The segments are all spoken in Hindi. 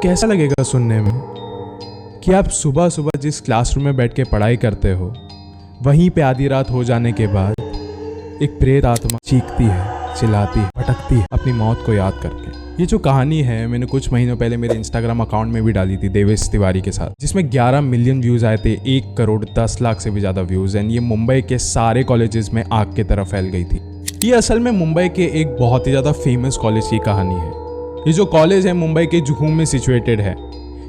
कैसा लगेगा सुनने में कि आप सुबह सुबह जिस क्लासरूम में बैठ के पढ़ाई करते हो, वहीं पे आधी रात हो जाने के बाद एक प्रेत आत्मा चीखती है, चिल्लाती है, भटकती है अपनी मौत को याद करके। ये जो कहानी है मैंने कुछ महीनों पहले मेरे इंस्टाग्राम अकाउंट में भी डाली थी, देवेश तिवारी के साथ, जिसमें 11 मिलियन व्यूज आए थे, 1 करोड़ 10 लाख से भी ज्यादा व्यूज। एंड ये मुंबई के सारे कॉलेजेस में आग की तरह फैल गई थी। ये असल में मुंबई के एक बहुत ही ज्यादा फेमस कॉलेज की कहानी है। ये जो कॉलेज है मुंबई के जुहू में सिचुएटेड है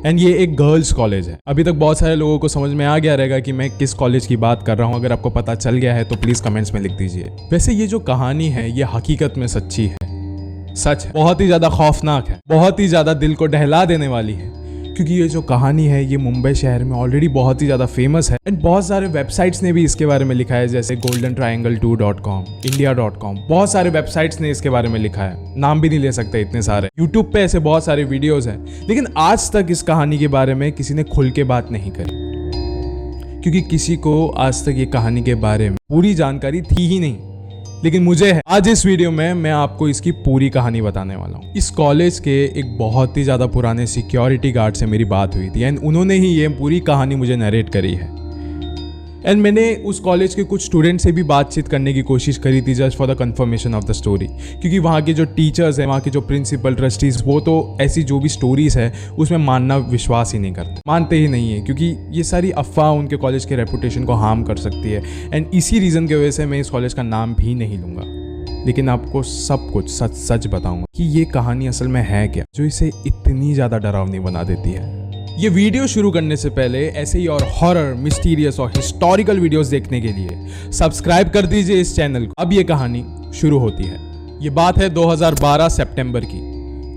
एंड ये एक गर्ल्स कॉलेज है। अभी तक बहुत सारे लोगों को समझ में आ गया रहेगा कि मैं किस कॉलेज की बात कर रहा हूँ। अगर आपको पता चल गया है तो प्लीज कमेंट्स में लिख दीजिए। वैसे ये जो कहानी है ये हकीकत में सच्ची है, सच है, बहुत ही ज्यादा खौफनाक है, बहुत ही ज्यादा दिल को दहला देने वाली है, क्योंकि ये जो कहानी है ये मुंबई शहर में ऑलरेडी बहुत ही ज्यादा फेमस है एंड बहुत सारे वेबसाइट्स ने भी इसके बारे में लिखा है, जैसे goldentriangle2.com, india.com। बहुत सारे वेबसाइट्स ने इसके बारे में लिखा है, नाम भी नहीं ले सकते इतने सारे। यूट्यूब पे ऐसे बहुत सारे वीडियोस हैं, लेकिन आज तक इस कहानी के बारे में किसी ने खुल के बात नहीं करी, क्योंकि किसी को आज तक ये कहानी के बारे में पूरी जानकारी थी ही नहीं। लेकिन मुझे है, आज इस वीडियो में मैं आपको इसकी पूरी कहानी बताने वाला हूँ। इस कॉलेज के एक बहुत ही ज्यादा पुराने सिक्योरिटी गार्ड से मेरी बात हुई थी एंड उन्होंने ही ये पूरी कहानी मुझे नरेट करी है। एंड मैंने उस कॉलेज के कुछ स्टूडेंट से भी बातचीत करने की कोशिश करी थी, just for the confirmation of the story, क्योंकि वहाँ के जो टीचर्स हैं, वहाँ के जो प्रिंसिपल, ट्रस्टीज, वो तो ऐसी जो भी स्टोरीज है उसमें मानना विश्वास ही नहीं करते, मानते ही नहीं है, क्योंकि ये सारी अफवाह उनके कॉलेज के रेपुटेशन को हार्म कर सकती है। एंड इसी रीज़न की वजह से मैं इस कॉलेज का नाम भी नहीं लूँगा, लेकिन आपको सब कुछ सच सच बताऊँगा कि ये कहानी असल में है क्या, जो इसे इतनी ज़्यादा डरावनी बना देती है। ये वीडियो शुरू करने से पहले ऐसे ही और हॉरर, मिस्टीरियस और हिस्टोरिकल वीडियोस देखने के लिए सब्सक्राइब कर दीजिए इस चैनल को। अब ये कहानी शुरू होती है। ये बात है 2012 सितंबर की,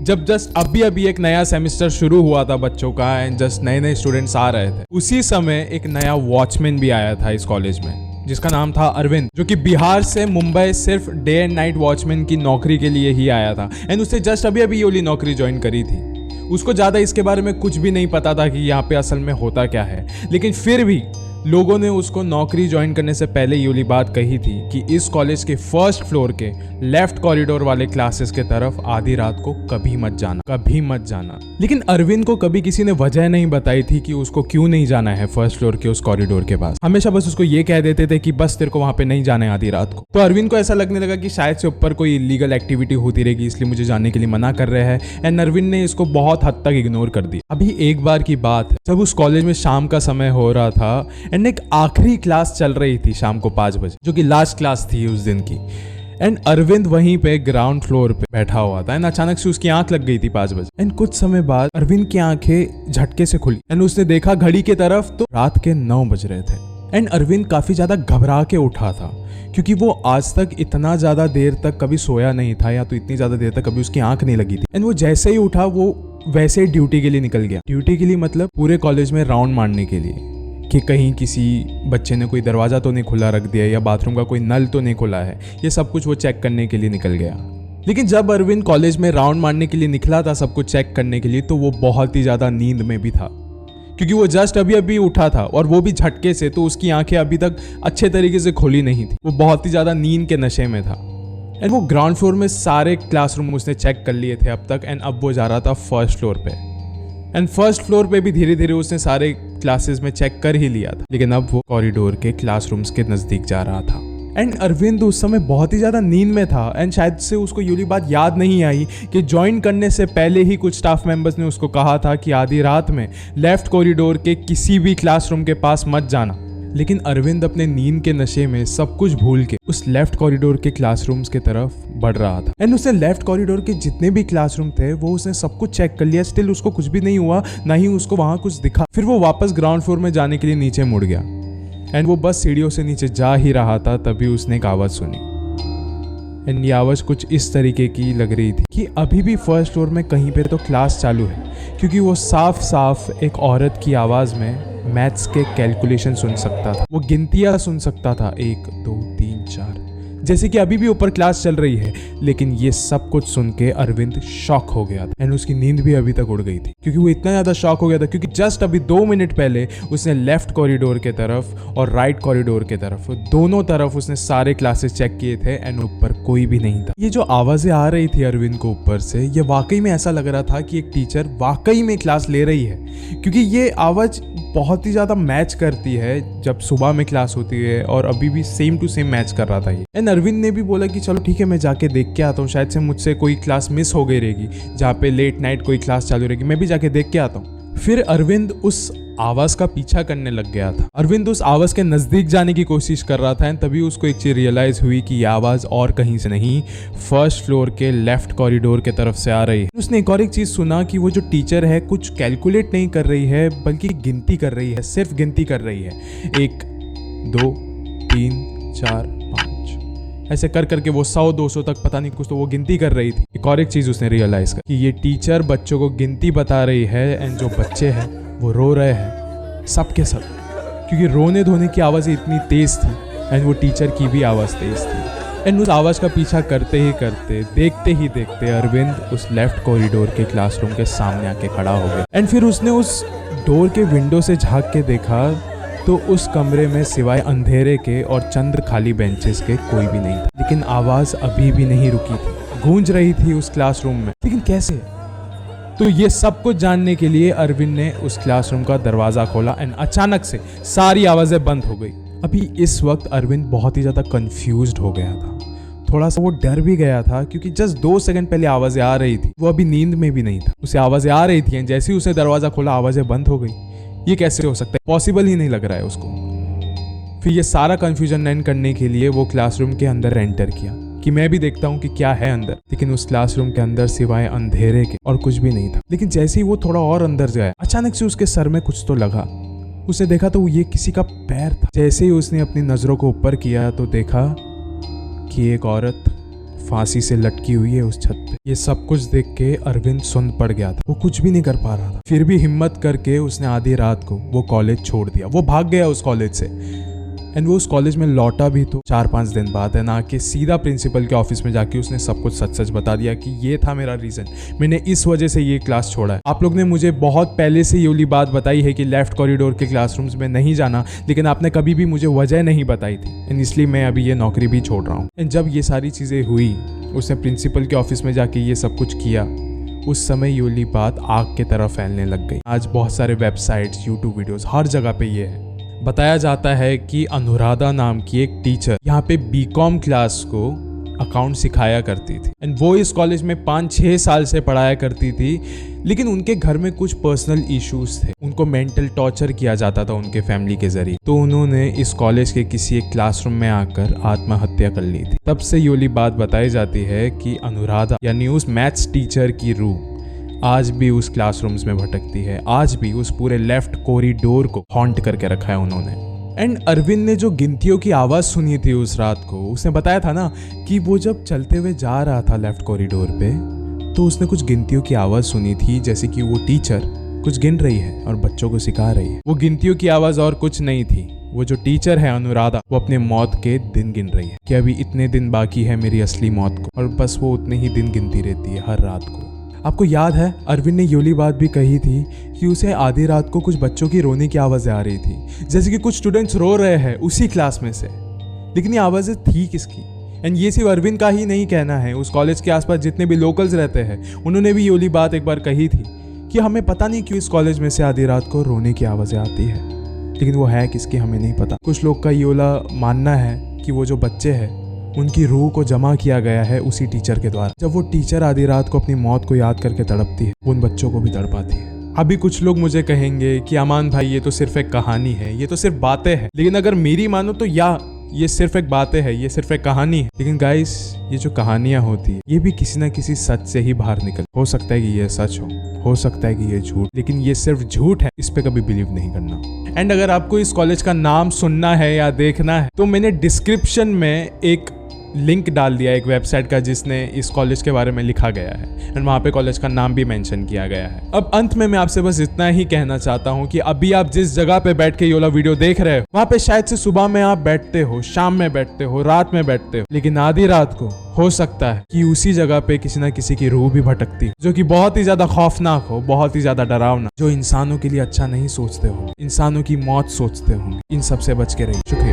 जब जस्ट अभी एक नया सेमेस्टर शुरू हुआ था बच्चों का एंड जस्ट नए नए स्टूडेंट्स आ रहे थे। उसी समय एक नया वॉचमैन भी आया था इस कॉलेज में, जिसका नाम था अरविंद, जो कि बिहार से मुंबई सिर्फ डे एंड नाइट वॉचमैन की नौकरी के लिए ही आया था एंड उसने जस्ट अभी ये वाली नौकरी ज्वाइन करी थी। उसको ज़्यादा इसके बारे में कुछ भी नहीं पता था कि यहाँ पे असल में होता क्या है, लेकिन फिर भी लोगों ने उसको नौकरी ज्वाइन करने से पहले ये वाली बात कही थी कि इस कॉलेज के फर्स्ट फ्लोर के लेफ्ट कॉरिडोर वाले क्लासेस के तरफ आधी रात को कभी मत जाना, कभी मत जाना। लेकिन अरविंद को कभी किसी ने वजह नहीं बताई थी कि उसको क्यों नहीं जाना है फर्स्ट फ्लोर के उस कॉरिडोर के पास। हमेशा बस उसको ये कह देते थे कि बस तेरे को वहां पे नहीं जाना है आधी रात को। तो अरविंद को ऐसा लगने लगा कि शायद से ऊपर कोई इलीगल एक्टिविटी होती रहेगी, इसलिए मुझे जाने के लिए मना कर रहे हैं एंड अरविंद ने इसको बहुत हद तक इग्नोर कर दिया। अभी एक बार की बात है, जब उस कॉलेज में शाम का समय हो रहा था एंड एक आखिरी क्लास चल रही थी शाम को 5 बजे, जो कि लास्ट क्लास थी उस दिन की। एंड अरविंद वहीं पे ग्राउंड फ्लोर पे बैठा हुआ था एंड अचानक से उसकी आंख लग गई थी 5 बजे। एंड कुछ समय बाद अरविंद की आंखें झटके से खुली एंड उसने देखा घड़ी की तरफ तो रात के 9 बज रहे थे। एंड अरविंद काफी ज्यादा घबरा के उठा था, क्योंकि वो आज तक इतना ज्यादा देर तक कभी सोया नहीं था, या तो इतनी ज्यादा देर तक कभी उसकी आंख नहीं लगी थी। एंड वो जैसे ही उठा वो वैसे ही ड्यूटी के लिए निकल गया। ड्यूटी के लिए मतलब पूरे कॉलेज में राउंड मारने के लिए, कि कहीं किसी बच्चे ने कोई दरवाजा तो नहीं खुला रख दिया या बाथरूम का कोई नल तो नहीं खुला है, ये सब कुछ वो चेक करने के लिए निकल गया। लेकिन जब अरविंद कॉलेज में राउंड मारने के लिए निकला था सब कुछ चेक करने के लिए, तो वो बहुत ही ज्यादा नींद में भी था, क्योंकि वो जस्ट अभी उठा था और वो भी झटके से, तो उसकी आंखें अभी तक अच्छे तरीके से खुली नहीं थी। वो बहुत ही ज्यादा नींद के नशे में था एंड वो ग्राउंड फ्लोर में सारे क्लासरूम उसने चेक कर लिए थे अब तक एंड अब वो जा रहा था फर्स्ट फ्लोर पे। एंड फर्स्ट फ्लोर पे भी धीरे धीरे उसने सारे क्लासेस में चेक कर ही लिया था, लेकिन अब वो कॉरिडोर के क्लासरूम्स के नजदीक जा रहा था। एंड अरविंद उस समय बहुत ही ज्यादा नींद में था एंड शायद से उसको ये वाली बात याद नहीं आई कि ज्वाइन करने से पहले ही कुछ स्टाफ मेंबर्स ने उसको कहा था कि आधी रात में लेफ्ट कॉरिडोर के किसी भी क्लासरूम के पास मत जाना। लेकिन अरविंद अपने नींद के नशे में सब कुछ भूल के उस लेफ्ट कॉरिडोर के क्लासरूम्स की तरफ बढ़ रहा था एंड उसने लेफ्ट कॉरिडोर के जितने भी क्लासरूम थे वो उसने सब कुछ चेक कर लिया, स्टिल उसको कुछ भी नहीं हुआ, ना ही उसको वहां कुछ दिखा। फिर वो वापस ग्राउंड फ्लोर में जाने के लिए नीचे मुड़ गया एंड वो बस सीढ़ियों से नीचे जा ही रहा था, तभी उसने एक आवाज सुनी एंड ये आवाज कुछ इस तरीके की लग रही थी कि अभी भी फर्स्ट फ्लोर में कहीं पे तो क्लास चालू है, क्योंकि वो साफ साफ एक औरत की आवाज में मैथ्स के कैलकुलेशन सुन सकता था, वो गिनतियां सुन सकता था, 1 2 3 4 जैसे कि अभी भी ऊपर क्लास चल रही है। लेकिन ये सब कुछ सुन के अरविंद शॉक हो गया था एंड उसकी नींद भी अभी तक उड़ गई थी, क्योंकि वो इतना ज्यादा शॉक हो गया था क्योंकि जस्ट अभी 2 मिनट पहले उसने लेफ्ट कॉरिडोर के तरफ और राइट कॉरिडोर के तरफ, दोनों तरफ उसने सारे क्लासेस चेक किए थे एंड ऊपर कोई भी नहीं था। ये जो आवाजें आ रही थी अरविंद को ऊपर से, ये वाकई में ऐसा लग रहा था कि एक टीचर वाकई में क्लास ले रही है, क्योंकि ये आवाज बहुत ही ज्यादा मैच करती है जब सुबह में क्लास होती है और अभी भी सेम टू सेम मैच कर रहा था ये। एंड अरविंद ने भी बोला कि चलो ठीक है, मैं जाके देख के आता हूँ, शायद से मुझसे कोई क्लास मिस हो गई रहेगी जहाँ पे लेट नाइट कोई क्लास चालू रहेगी, मैं भी जाके देख के आता हूँ। फिर अरविंद उस आवाज का पीछा करने लग गया था। अरविंद उस आवाज के नजदीक जाने की कोशिश कर रहा था एंड तभी उसको एक चीज रियलाइज हुई कि ये आवाज और कहीं से नहीं, फर्स्ट फ्लोर के लेफ्ट कॉरिडोर के तरफ से आ रही है। उसने एक और एक चीज सुना कि वो जो टीचर है कुछ कैलकुलेट नहीं कर रही है बल्कि गिनती कर रही है, सिर्फ गिनती कर रही है, 1 2 3 4 5 ऐसे कर करके वो 100-200 तक पता नहीं कुछ तो वो गिनती कर रही थी। एक और एक चीज उसने रियलाइज की कि ये टीचर बच्चों को गिनती बता रही है एंड जो बच्चे हैं वो रो रहे हैं सब के सब, क्योंकि रोने धोने की आवाज़ इतनी तेज थी एंड वो टीचर की भी आवाज़ तेज थी। एंड उस आवाज़ का पीछा करते ही करते, देखते ही देखते अरविंद उस लेफ्ट कॉरिडोर के क्लासरूम के सामने आके खड़ा हो गया। एंड फिर उसने उस डोर के विंडो से झांक के देखा तो उस कमरे में सिवाय अंधेरे के और चंद खाली बेंचेस के कोई भी नहीं था। लेकिन आवाज़ अभी भी नहीं रुकी थी, गूंज रही थी उस क्लासरूम में। लेकिन कैसे? तो ये सब कुछ जानने के लिए अरविंद ने उस क्लासरूम का दरवाजा खोला एंड अचानक से सारी आवाजें बंद हो गई। अभी इस वक्त अरविंद बहुत ही ज्यादा कंफ्यूज्ड हो गया था, थोड़ा सा वो डर भी गया था क्योंकि जस्ट 2 सेकंड पहले आवाजें आ रही थी, वो अभी नींद में भी नहीं था, उसे आवाजें आ रही थी, जैसे ही उसे दरवाजा खोला आवाजें बंद हो गई। ये कैसे हो सकता है? पॉसिबल ही नहीं लग रहा है उसको। फिर ये सारा कंफ्यूजन एंड करने के लिए वो क्लासरूम के अंदर एंटर किया कि मैं भी देखता हूँ कि क्या है अंदर। लेकिन उस क्लासरूम के अंदर सिवाय अंधेरे के और कुछ भी नहीं था। लेकिन जैसे ही वो थोड़ा और अंदर गया, अचानक से उसके सर में कुछ तो लगा। उसने देखा तो ये किसी का पैर था। जैसे ही उसने अपनी नजरों को ऊपर किया तो देखा कि एक औरत फांसी से लटकी हुई है उस छत पे। ये सब कुछ देख के अरविंद सुन पड़ गया था, वो कुछ भी नहीं कर पा रहा था। फिर भी हिम्मत करके उसने आधी रात को वो कॉलेज छोड़ दिया, वो भाग गया उस कॉलेज से। एंड वो उस कॉलेज में लौटा भी तो 4-5 दिन बाद है ना, कि सीधा प्रिंसिपल के ऑफिस में जाके उसने सब कुछ सच सच बता दिया कि ये था मेरा रीजन, मैंने इस वजह से ये क्लास छोड़ा है। आप लोग ने मुझे बहुत पहले से ये वाली बात बताई है कि लेफ्ट कॉरिडोर के क्लासरूम्स में नहीं जाना, लेकिन आपने कभी भी मुझे वजह नहीं बताई थी एंड इसलिए मैं अभी ये नौकरी भी छोड़ रहा हूँ। एंड जब ये सारी चीजें हुई, उसने प्रिंसिपल के ऑफिस में जाके ये सब कुछ किया, उस समय ये वाली बात आग की तरह फैलने लग गई। आज बहुत सारे वेबसाइट्स, यूट्यूब वीडियोस, हर जगह पे ये है। बताया जाता है कि अनुराधा नाम की एक टीचर यहाँ पे बीकॉम क्लास को अकाउंट सिखाया करती थी एंड वो इस कॉलेज में 5-6 साल से पढ़ाया करती थी। लेकिन उनके घर में कुछ पर्सनल इश्यूज थे, उनको मेंटल टॉर्चर किया जाता था उनके फैमिली के जरिए। तो उन्होंने इस कॉलेज के किसी एक क्लासरूम में आकर आत्महत्या कर ली थी। तब से ये बात बताई जाती है कि अनुराधा यानी उस मैथ्स टीचर की रूह आज भी उस क्लासरूम्स में भटकती है, आज भी उस पूरे लेफ्ट कॉरिडोर को हॉन्ट करके रखा है उन्होंने। एंड अरविंद ने जो गिनतियों की आवाज सुनी थी उस रात को, उसने बताया था ना कि वो जब चलते हुए जा रहा था लेफ्ट कॉरिडोर पे तो उसने कुछ गिनतियों की आवाज सुनी थी, जैसे कि वो टीचर कुछ गिन रही है और बच्चों को सिखा रही है। वो गिनतियों की आवाज और कुछ नहीं थी, वो जो टीचर है अनुराधा, वो अपने मौत के दिन गिन रही है कि अभी इतने दिन बाकी है मेरी असली मौत को, और बस वो उतने ही दिन गिनती रहती है हर रात को। आपको याद है अरविंद ने योली बात भी कही थी कि उसे आधी रात को कुछ बच्चों की रोने की आवाजें आ रही थी, जैसे कि कुछ स्टूडेंट्स रो रहे हैं उसी क्लास में से। लेकिन ये आवाजें थी किसकी? एंड ये सिर्फ अरविंद का ही नहीं कहना है, उस कॉलेज के आसपास जितने भी लोकल्स रहते हैं उन्होंने भी योली बात एक बार कही थी कि हमें पता नहीं क्यों इस कॉलेज में से आधी रात को रोने की आवाजें आती है, लेकिन वो है किसकी हमें नहीं पता। कुछ लोग का योला मानना है कि वो जो बच्चे हैं उनकी रूह को जमा किया गया है उसी टीचर के द्वारा। जब वो टीचर आधी रात को अपनी मौत को याद करके तड़पती है, वो उन बच्चों को भी तड़पाती है। अभी कुछ लोग मुझे कहेंगे कि अमान भाई ये तो सिर्फ एक कहानी है, ये तो सिर्फ बातें हैं। लेकिन अगर मेरी मानो तो ये सिर्फ एक बातें है, ये सिर्फ एक कहानी है। लेकिन गाइस, ये जो कहानियां होती है ये भी किसी ना किसी सच से ही बाहर निकल। हो सकता है कि ये सच हो सकता है कि ये झूठ, लेकिन ये सिर्फ झूठ है, इस पे कभी बिलीव नहीं करना। एंड अगर आपको इस कॉलेज का नाम सुनना है या देखना है तो मैंने डिस्क्रिप्शन में एक लिंक डाल दिया एक वेबसाइट का जिसने इस कॉलेज के बारे में लिखा गया है एंड वहाँ पे कॉलेज का नाम भी मेंशन किया गया है। अब अंत में मैं आपसे बस इतना ही कहना चाहता हूँ कि अभी आप जिस जगह पे बैठ के ये वाला वीडियो देख रहे हो वहाँ पे शायद से सुबह में आप बैठते हो, शाम में बैठते हो, रात में बैठते हो, लेकिन आधी रात को हो सकता है कि उसी जगह पे किसी ना किसी की रूह भी भटकती है, जो कि बहुत ही ज्यादा खौफनाक हो, बहुत ही ज्यादा डरावना, जो इंसानों के लिए अच्छा नहीं सोचते हो, इंसानों की मौत सोचते होंगे। इन सब से बच के रहिए। शुक्रिया।